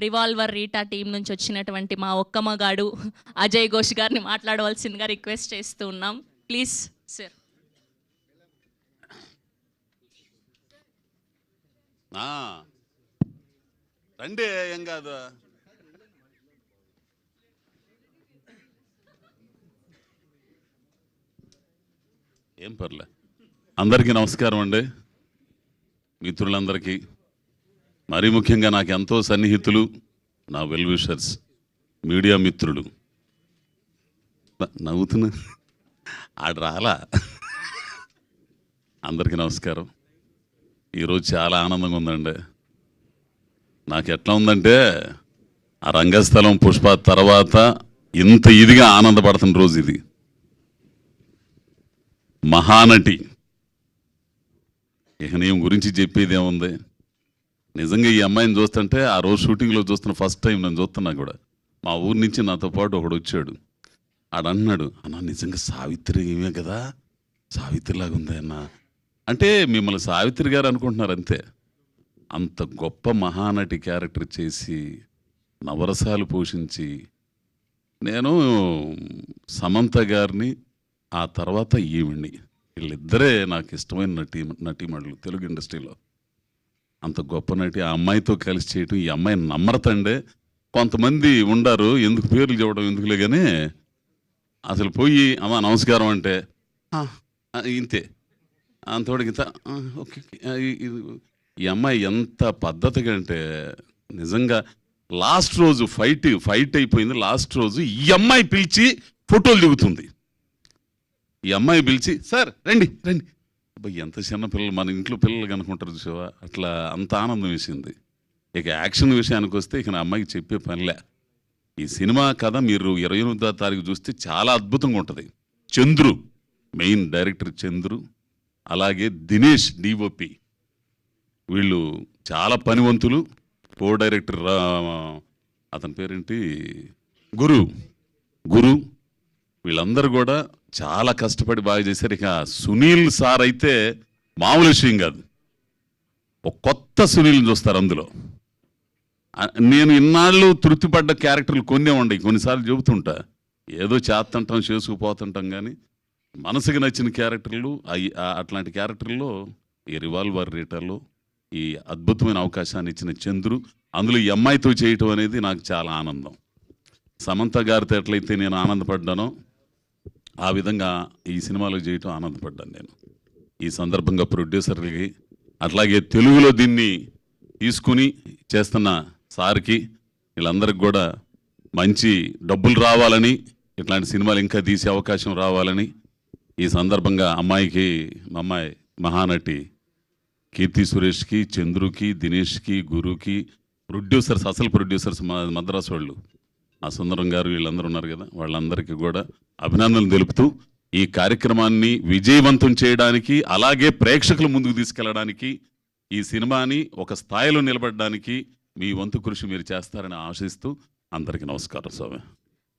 Revolver Rita team నుంచి వచ్చినటువంటి మా ఒక్కమ్మగాడు అజయ్ ఘోష్ గారిని మాట్లాడవలసిందిగా రిక్వెస్ట్ చేస్తూ ఉన్నాం. Please sir. రండి, ఏం కాదు. ఏం పర్లే. అందరికీ నమస్కారం అండి. మిత్రులందరికీ, మరీ ముఖ్యంగా నాకు ఎంతో సన్నిహితులు, నా వెల్ విషర్స్, మీడియా మిత్రులు. నవ్వుతున్నా ఆడ రాలా. అందరికీ నమస్కారం. ఈరోజు చాలా ఆనందంగా ఉందండి. నాకు ఎట్లా ఉందంటే, ఆ రంగస్థలం పుష్ప తర్వాత ఇంత ఇదిగా ఆనందపడుతున్న రోజు ఇది. మహానటి, ఇక నేను గురించి చెప్పేది ఏముంది. నిజంగా ఈ అమ్మాయిని చూస్తుంటే, ఆ రోజు షూటింగ్లో చూస్తున్న ఫస్ట్ టైం నేను చూస్తున్నా కూడా, మా ఊరి నుంచి నాతో పాటు ఒకడు వచ్చాడు. ఆడన్నాడు, అన్న నిజంగా సావిత్రి ఏమే కదా, సావిత్రిలాగా ఉంది అన్న అంటే. మిమ్మల్ని సావిత్రి గారు అనుకుంటున్నారు అంతే. అంత గొప్ప మహానటి క్యారెక్టర్ చేసి నవరసాలు పోషించి, నేను సమంత గారిని, ఆ తర్వాత ఈవిడ్ని, వీళ్ళిద్దరే నాకు ఇష్టమైన నటీమణులు తెలుగు ఇండస్ట్రీలో. అంత గొప్ప నటి, ఆ అమ్మాయితో కలిసి చేయటం, ఈ అమ్మాయి నమ్మరతండే. కొంతమంది ఉండారు, ఎందుకు పేర్లు చెప్పడం ఎందుకులే కానీ, అసలు పోయి అమ్మా నమస్కారం అంటే ఇంతే, అంతోడికి ఓకే. ఈ అమ్మాయి ఎంత పద్ధతిగా అంటే, నిజంగా లాస్ట్ రోజు ఫైట్ అయిపోయింది. లాస్ట్ రోజు ఈ అమ్మాయి పిలిచి ఫోటోలు దిగుతుంది. ఈ అమ్మాయి పిలిచి, సార్ రండి రండి. అబ్బాయి ఎంత చిన్న పిల్లలు, మన ఇంట్లో పిల్లలు కనుకుంటారు చూసావా, అట్లా అంత ఆనందం వేసింది. ఇక యాక్షన్ విషయానికి వస్తే, ఇక నా అమ్మాయికి చెప్పే పనిలే. ఈ సినిమా కథ మీరు 28వ తారీఖు చూస్తే చాలా అద్భుతంగా ఉంటుంది. చంద్రు మెయిన్ డైరెక్టర్, చంద్రు, అలాగే దినేష్ డిఓపి, వీళ్ళు చాలా పనివంతులు. కో డైరెక్టర్ అతని పేరేంటి, గురు, వీళ్ళందరూ కూడా చాలా కష్టపడి బాగా చేశారు. ఇక సునీల్ సార్ అయితే మామూలు విషయం కాదు. ఒక కొత్త సునీల్ని చూస్తారు అందులో. నేను ఇన్నాళ్ళు తృప్తిపడ్డ క్యారెక్టర్లు కొన్నే ఉండయి. కొన్నిసార్లు చెబుతుంటా, ఏదో చేస్తుంటాం చేసుకుపోతుంటాం, కానీ మనసుకు నచ్చిన క్యారెక్టర్లు అట్లాంటి క్యారెక్టర్లో ఈ రివాల్వర్ రీటాలో ఈ అద్భుతమైన అవకాశాన్ని ఇచ్చిన చంద్రు, అందులో ఈ అమ్మాయితో చేయటం అనేది నాకు చాలా ఆనందం. సమంత గారితో ఎట్లయితే నేను ఆనందపడ్డానో, ఆ విధంగా ఈ సినిమాలో చేయటం ఆనందపడ్డాను నేను. ఈ సందర్భంగా ప్రొడ్యూసర్లకి, అట్లాగే తెలుగులో దీన్ని తీసుకుని చేస్తున్న సార్కి, వీళ్ళందరికి కూడా మంచి డబ్బులు రావాలని, ఇట్లాంటి సినిమాలు ఇంకా తీసే అవకాశం రావాలని ఈ సందర్భంగా అమ్మాయికి, మా అమ్మాయి మహానటి కీర్తి సురేష్కి, చంద్రుకి, దినేష్కి, గురుకి, ప్రొడ్యూసర్స్, అసలు ప్రొడ్యూసర్స్ మద్రాసు వాళ్ళు, ఆ సుందరం గారు, వీళ్ళందరూ ఉన్నారు కదా, వాళ్ళందరికీ కూడా అభినందనలు తెలుపుతూ, ఈ కార్యక్రమాన్ని విజయవంతం చేయడానికి, అలాగే ప్రేక్షకుల ముందుకు తీసుకెళ్ళడానికి, ఈ సినిమాని ఒక స్థాయిలో నిలబడడానికి మీ వంతు కృషి మీరు చేస్తారని ఆశిస్తూ అందరికీ నమస్కారం స్వామి.